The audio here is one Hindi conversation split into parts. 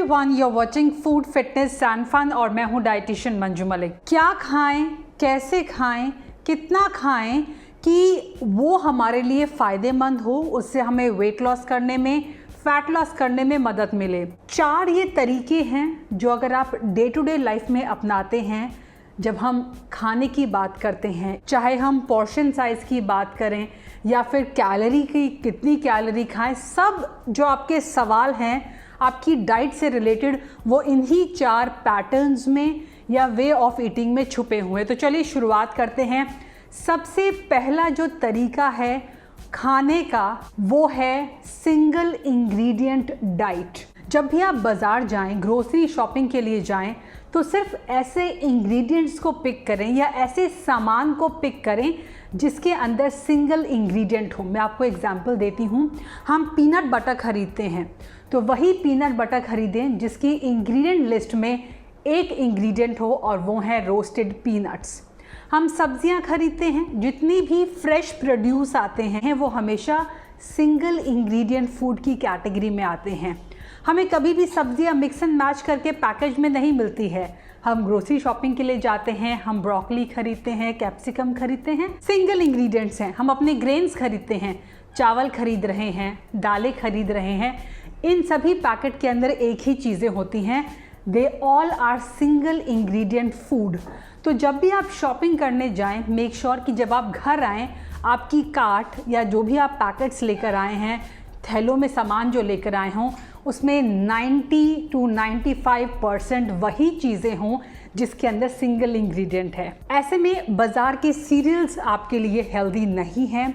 Everyone, you are watching food fitness and fun और मैं हूं डाइटिशियन मंजू मलिक। क्या खाएं, कैसे खाएं, कितना खाएं कि वो हमारे लिए फ़ायदेमंद हो, उससे हमें वेट लॉस करने में, फैट लॉस करने में मदद मिले। 4 ये तरीके हैं जो अगर आप डे टू डे लाइफ में अपनाते हैं, जब हम खाने की बात करते हैं, चाहे हम पोर्शन साइज़ की बात करें या फिर कैलोरी की, कितनी कैलोरी खाएं, सब जो आपके सवाल हैं आपकी डाइट से रिलेटेड वो इन्हीं 4 पैटर्न्स में या वे ऑफ ईटिंग में छुपे हुए। तो चलिए शुरुआत करते हैं। सबसे पहला जो तरीका है खाने का वो है सिंगल इंग्रेडिएंट डाइट। जब भी आप बाज़ार जाएं, ग्रोसरी शॉपिंग के लिए जाएं, तो सिर्फ ऐसे इंग्रेडिएंट्स को पिक करें या ऐसे सामान को पिक करें जिसके अंदर सिंगल इंग्रेडिएंट हो। मैं आपको एग्जांपल देती हूँ। हम पीनट बटर ख़रीदते हैं तो वही पीनट बटर ख़रीदें जिसकी इंग्रेडिएंट लिस्ट में एक इंग्रेडिएंट हो और वो है रोस्टेड पीनट्स। हम सब्जियां खरीदते हैं, जितनी भी फ्रेश प्रोड्यूस आते हैं वो हमेशा सिंगल इंग्रेडिएंट फूड की कैटेगरी में आते हैं। हमें कभी भी सब्जियां मिक्स एंड मैच करके पैकेज में नहीं मिलती है। हम ग्रोसरी शॉपिंग के लिए जाते हैं, हम ब्रोकली खरीदते हैं, कैप्सिकम खरीदते हैं, सिंगल इंग्रेडिएंट्स हैं। हम अपने ग्रेन्स खरीदते हैं, चावल खरीद रहे हैं, दालें खरीद रहे हैं, इन सभी पैकेट के अंदर एक ही चीज़ें होती हैं। They all are single ingredient food. तो जब भी आप शॉपिंग करने जाएं, मेक श्योर कि जब आप घर आएँ, आपकी कार्ट या जो भी आप पैकेट्स लेकर आए हैं, थैलों में सामान जो लेकर आए हों, उसमें 90 to 95% वही चीज़ें हों जिसके अंदर सिंगल इंग्रेडिएंट है। ऐसे में बाज़ार के सीरियल्स आपके लिए हेल्दी नहीं हैं।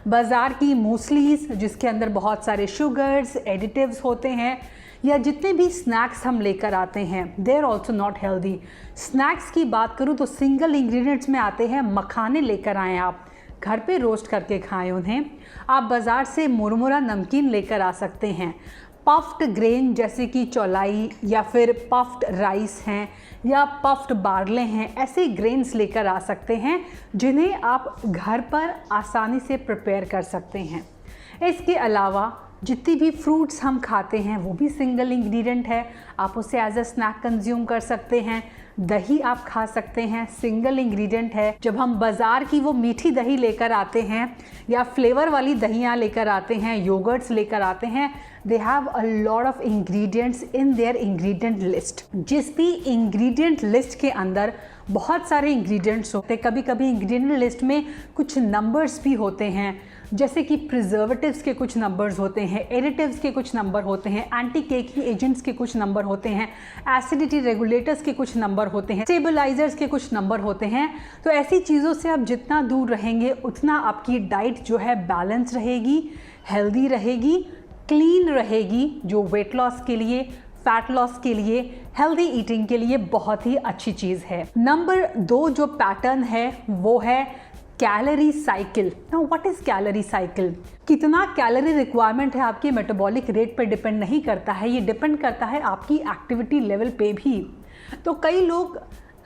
बाज़ार की मूसलीज जिसके अंदर बहुत सारे शुगर्स, एडिटिव्स होते हैं, या जितने भी स्नैक्स हम लेकर आते हैं, they are also not healthy. Snacks की बात करूँ तो सिंगल इंग्रेडिएंट्स में आते हैं मखाने। लेकर आएँ, आप घर पे रोस्ट करके खाएं उन्हें। आप बाज़ार से मुरमुरा नमकीन लेकर आ सकते हैं। पफ्ड ग्रेन जैसे कि चौलाई या फिर पफ्ड राइस हैं या पफ्ड बार्ले हैं, ऐसे ग्रेन्स लेकर आ सकते हैं जिन्हें आप घर पर आसानी से प्रिपेयर कर सकते हैं। इसके अलावा जितनी भी फ्रूट्स हम खाते हैं वो भी सिंगल इंग्रेडिएंट है, आप उसे एज अ स्नैक कंज्यूम कर सकते हैं। दही आप खा सकते हैं, सिंगल इंग्रेडिएंट है। जब हम बाज़ार की वो मीठी दही लेकर आते हैं या फ्लेवर वाली दहियाँ लेकर आते हैं, योगर्ट्स लेकर आते हैं, they have a lot of ingredients in their ingredient list. जिस भी इंग्रेडिएंट लिस्ट के अंदर बहुत सारे इंग्रेडिएंट्स होते हैं, कभी कभी इंग्रेडिएंट लिस्ट में कुछ नंबर्स भी होते हैं, जैसे कि प्रिजर्वेटिव्स के कुछ नंबर्स होते हैं, एडिटिव्स के कुछ नंबर होते हैं, एंटी केकिंग एजेंट्स के कुछ नंबर होते हैं, एसिडिटी रेगुलेटर्स के कुछ नंबर होते हैं, स्टेबलाइजर्स के कुछ नंबर होते हैं। तो ऐसी चीज़ों से आप जितना दूर रहेंगे उतना आपकी डाइट जो है बैलेंस रहेगी, हेल्दी रहेगी, क्लीन रहेगी, जो वेट लॉस के लिए, फैट लॉस के लिए, हेल्दी ईटिंग के लिए बहुत ही अच्छी चीज़ है। नंबर 2 जो पैटर्न है वो है calorie cycle. Now what is calorie cycle? कितना कैलोरी रिक्वायरमेंट है आपके मेटाबॉलिक रेट पर डिपेंड नहीं करता है, ये डिपेंड करता है आपकी एक्टिविटी लेवल पे भी। तो कई लोग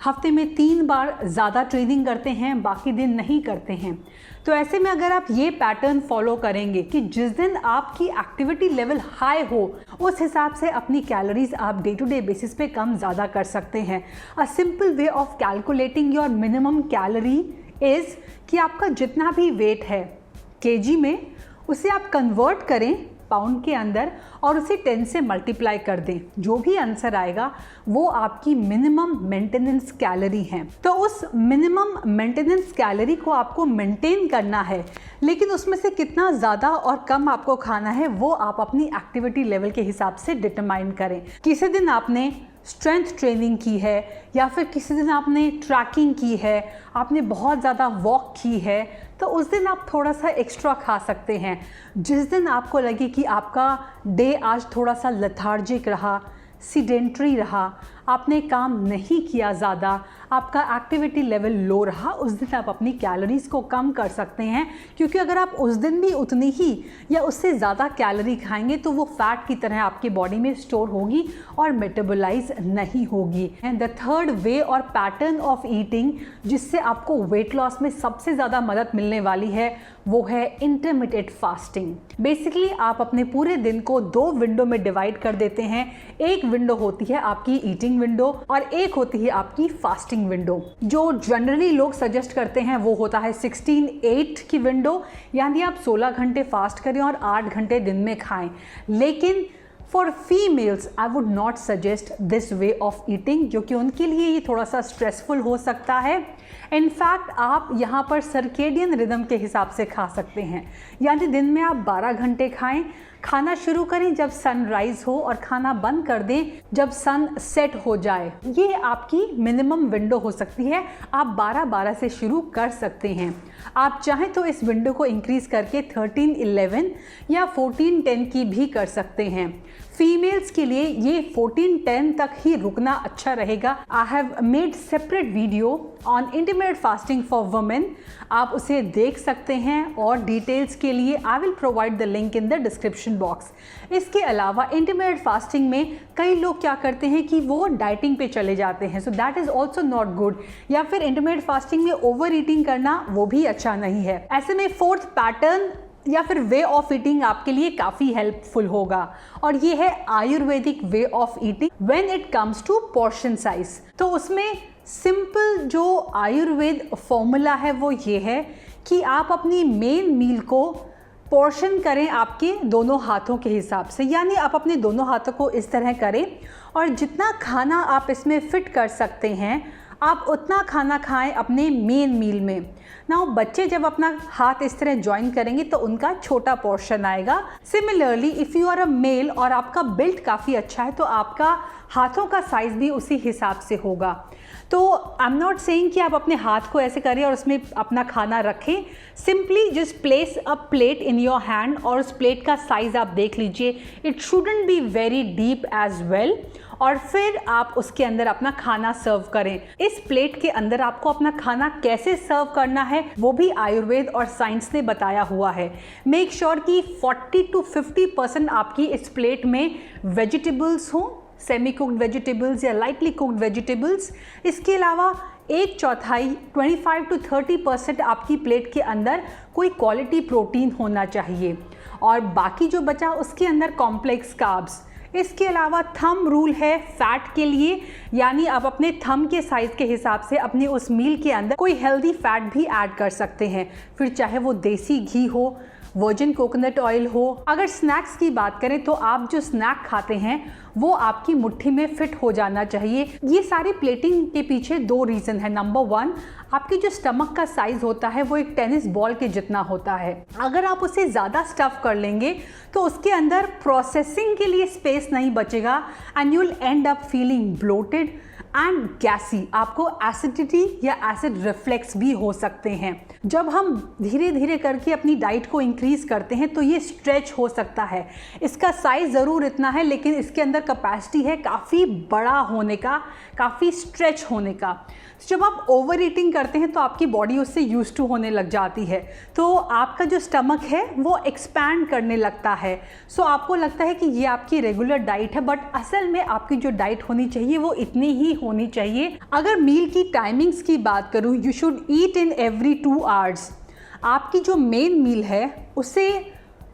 हफ्ते में 3 बार ज़्यादा ट्रेनिंग करते हैं, बाकी दिन नहीं करते हैं। तो ऐसे में अगर आप ये पैटर्न फॉलो करेंगे कि जिस दिन आपकी एक्टिविटी लेवल हाई हो उस हिसाब से अपनी कैलोरीज आप डे टू डे बेसिस पे कम ज़्यादा कर सकते हैं। A simple way of calculating your minimum calorie is कि आपका जितना भी वेट है केजी में, उसे आप कन्वर्ट करें पाउंड के अंदर और उसे 10 से मल्टीप्लाई कर दें। जो भी आंसर आएगा वो आपकी मिनिमम मेंटेनेंस कैलोरी है। तो उस मिनिमम मेंटेनेंस कैलोरी को आपको मेंटेन करना है, लेकिन उसमें से कितना ज़्यादा और कम आपको खाना है वो आप अपनी एक्टिविटी लेवल के हिसाब से डिटरमाइन करें। किसी दिन आपने स्ट्रेंथ ट्रेनिंग की है या फिर किसी दिन आपने ट्रैकिंग की है, आपने बहुत ज़्यादा वॉक की है, तो उस दिन आप थोड़ा सा एक्स्ट्रा खा सकते हैं। जिस दिन आपको लगे कि आपका डे आज थोड़ा सा लेथार्जिक रहा, सीडेंट्री रहा, आपने काम नहीं किया ज़्यादा, आपका एक्टिविटी लेवल लो रहा, उस दिन आप अपनी कैलोरीज़ को कम कर सकते हैं, क्योंकि अगर आप उस दिन भी उतनी ही या उससे ज़्यादा कैलोरी खाएंगे तो वो फैट की तरह आपकी बॉडी में स्टोर होगी और मेटाबोलाइज नहीं होगी। एंड द थर्ड वे और पैटर्न ऑफ ईटिंग जिससे आपको वेट लॉस में सबसे ज़्यादा मदद मिलने वाली है वो है इंटरमिटेंट फास्टिंग। बेसिकली आप अपने पूरे दिन को 2 विंडो में डिवाइड कर देते हैं। एक विंडो होती है आपकी ईटिंग विंडो और एक होती है आपकी फास्टिंग विंडो। जो जनरली लोग सजेस्ट करते हैं वो होता है 16-8 की विंडो, यानी आप 16 घंटे फास्ट करें और 8 घंटे दिन में खाएं। लेकिन for females I would not suggest this way of eating, क्योंकि उनके लिए ये थोड़ा सा स्ट्रेसफुल हो सकता है। इनफैक्ट आप यहाँ पर सर्केडियन रिदम के हिसाब से खा सकते हैं, यानी दिन में आप 12 घंटे खाएं, खाना शुरू करें जब सनराइज हो और खाना बंद कर दें जब सन सेट हो जाए। ये आपकी मिनिमम विंडो हो सकती है। आप 12-12 से शुरू कर सकते हैं। आप चाहें तो इस विंडो को इंक्रीज करके 13-11 या 14-10 की भी कर सकते हैं। फीमेल्स के लिए ये 14-10 तक ही रुकना अच्छा रहेगा। I have made separate video on intermittent fasting for women, आप उसे देख सकते हैं और डिटेल्स के लिए I will provide the link in the description box. इसके अलावा इंटरमिटेंट फास्टिंग में कई लोग क्या करते हैं कि वो डाइटिंग पे चले जाते हैं, so that is also not good. या फिर इंटरमिटेंट फास्टिंग में ओवर ईटिंग करना वो भी अच्छा नहीं है। ऐसे में फोर्थ पैटर्न या फिर वे ऑफ ईटिंग आपके लिए काफ़ी हेल्पफुल होगा और ये है Ayurvedic way of eating when it comes to portion size. तो उसमें सिंपल जो आयुर्वेद फॉर्मूला है वो ये है कि आप अपनी मेन मील को पोर्शन करें आपके दोनों हाथों के हिसाब से, यानी आप अपने दोनों हाथों को इस तरह करें और जितना खाना आप इसमें फिट कर सकते हैं आप उतना खाना खाएं अपने मेन मील में। नाउ बच्चे जब अपना हाथ इस तरह ज्वाइन करेंगे तो उनका छोटा पोर्शन आएगा। Similarly if you are a male और आपका बिल्ड काफ़ी अच्छा है तो आपका हाथों का साइज़ भी उसी हिसाब से होगा। तो आई एम नॉट सेइंग कि आप अपने हाथ को ऐसे करें और उसमें अपना खाना रखें। Simply just place a plate in your hand और उस प्लेट का साइज़ आप देख लीजिए, it shouldn't be very deep as well, और फिर आप उसके अंदर अपना खाना सर्व करें। इस प्लेट के अंदर आपको अपना खाना कैसे सर्व करना है वो भी आयुर्वेद और साइंस ने बताया हुआ है। मेक श्योर कि 40-50% आपकी इस प्लेट में वेजिटेबल्स हों, सेमी कुक्ड वेजिटेबल्स या लाइटली कुक्ड वेजिटेबल्स। इसके अलावा 1/4 25-30% आपकी प्लेट के अंदर कोई क्वालिटी प्रोटीन होना चाहिए और बाकी जो बचा उसके अंदर कॉम्प्लेक्स कार्ब्स। इसके अलावा थंब रूल है फैट के लिए, यानी आप अपने थंब के साइज़ के हिसाब से अपनी उस मील के अंदर कोई हेल्दी फैट भी ऐड कर सकते हैं, फिर चाहे वो देसी घी हो, वर्जिन कोकोनट ऑयल हो। अगर स्नैक्स की बात करें तो आप जो स्नैक खाते हैं वो आपकी मुट्ठी में फिट हो जाना चाहिए। ये सारी प्लेटिंग के पीछे 2 रीज़न है। नंबर 1, आपकी जो स्टमक का साइज़ होता है वो एक टेनिस बॉल के जितना होता है। अगर आप उसे ज़्यादा स्टफ़ कर लेंगे तो उसके अंदर प्रोसेसिंग के लिए स्पेस नहीं बचेगा and you will end up feeling bloated and gassy. आपको एसिडिटी या एसिड रिफ्लेक्स भी हो सकते हैं। जब हम धीरे धीरे करके अपनी डाइट को इंक्रीज़ करते हैं तो ये स्ट्रेच हो सकता है। इसका साइज़ ज़रूर इतना है लेकिन इसके अंदर कैपेसिटी है काफ़ी बड़ा होने का, काफ़ी स्ट्रेच होने का। जब आप ओवर ईटिंग करते हैं तो आपकी बॉडी उससे यूज टू होने लग जाती है, तो आपका जो स्टमक है वो एक्सपैंड करने लगता है। सो आपको लगता है कि ये आपकी रेगुलर डाइट है, बट असल में आपकी जो डाइट होनी चाहिए वो इतनी ही होनी चाहिए। अगर मील की टाइमिंग्स की बात करूँ, you should eat in every 2 hours. आपकी जो मेन मील है उसे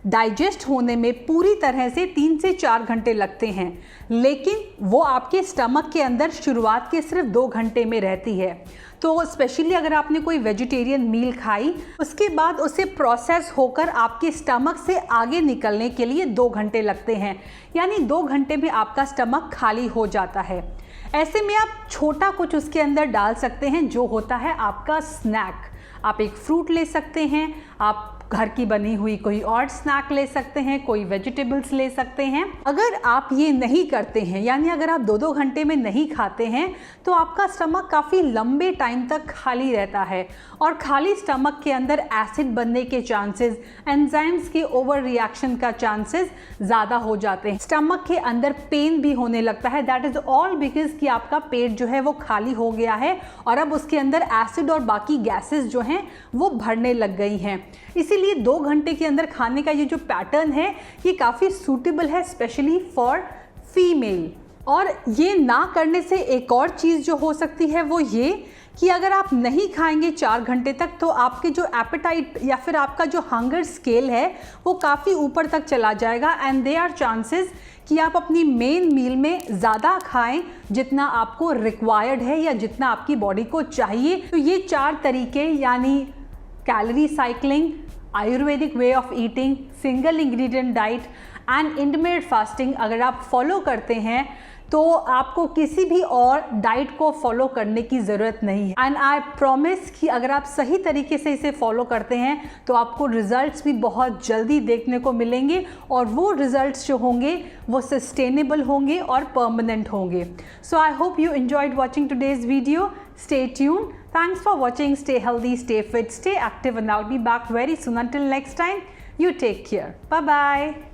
डाइजेस्ट होने में पूरी तरह से 3 से 4 घंटे लगते हैं, लेकिन वो आपके स्टमक के अंदर शुरुआत के सिर्फ 2 घंटे में रहती है। तो स्पेशली अगर आपने कोई वेजिटेरियन मील खाई उसके बाद उसे प्रोसेस होकर आपके स्टमक से आगे निकलने के लिए 2 घंटे लगते हैं, यानी 2 घंटे में आपका स्टमक खाली हो जाता है। ऐसे में आप छोटा कुछ उसके अंदर डाल सकते हैं जो होता है आपका स्नैक। आप एक फ्रूट ले सकते हैं, आप घर की बनी हुई कोई और स्नैक ले सकते हैं, कोई वेजिटेबल्स ले सकते हैं। अगर आप ये नहीं करते हैं, यानी अगर आप 2-2 घंटे में नहीं खाते हैं, तो आपका स्टमक काफ़ी लंबे टाइम तक खाली रहता है और खाली स्टमक के अंदर एसिड बनने के चांसेस, एंजाइम्स के ओवर रिएक्शन का चांसेस ज़्यादा हो जाते हैं। स्टमक के अंदर पेन भी होने लगता है। दैट इज़ ऑल बिकॉज कि आपका पेट जो है वो खाली हो गया है और अब उसके अंदर एसिड और बाकी गैसेस जो हैं वो भरने लग गई हैं। इसीलिए 2 घंटे के अंदर खाने का ये जो पैटर्न है ये काफ़ी सूटेबल है, स्पेशली फॉर फीमेल। और ये ना करने से एक और चीज़ जो हो सकती है वो ये कि अगर आप नहीं खाएंगे 4 घंटे तक, तो आपके जो एपेटाइट या फिर आपका जो हंगर स्केल है वो काफ़ी ऊपर तक चला जाएगा एंड देयर आर चांसेस कि आप अपनी मेन मील में ज़्यादा खाएं जितना आपको रिक्वायर्ड है या जितना आपकी बॉडी को चाहिए। तो ये 4 तरीके यानी calorie cycling, Ayurvedic way of eating, single ingredient diet and intermittent fasting अगर आप फॉलो करते हैं तो आपको किसी भी और डाइट को फॉलो करने की ज़रूरत नहीं है। एंड आई प्रॉमिस कि अगर आप सही तरीके से इसे फॉलो करते हैं तो आपको रिजल्ट्स भी बहुत जल्दी देखने को मिलेंगे और वो रिजल्ट्स जो होंगे वो सस्टेनेबल होंगे और परमानेंट होंगे। So I hope you enjoyed watching today's video. Stay tuned. Thanks for watching. Stay healthy, stay fit, stay active, and I'll be back very soon. Until next time, you take care. Bye bye.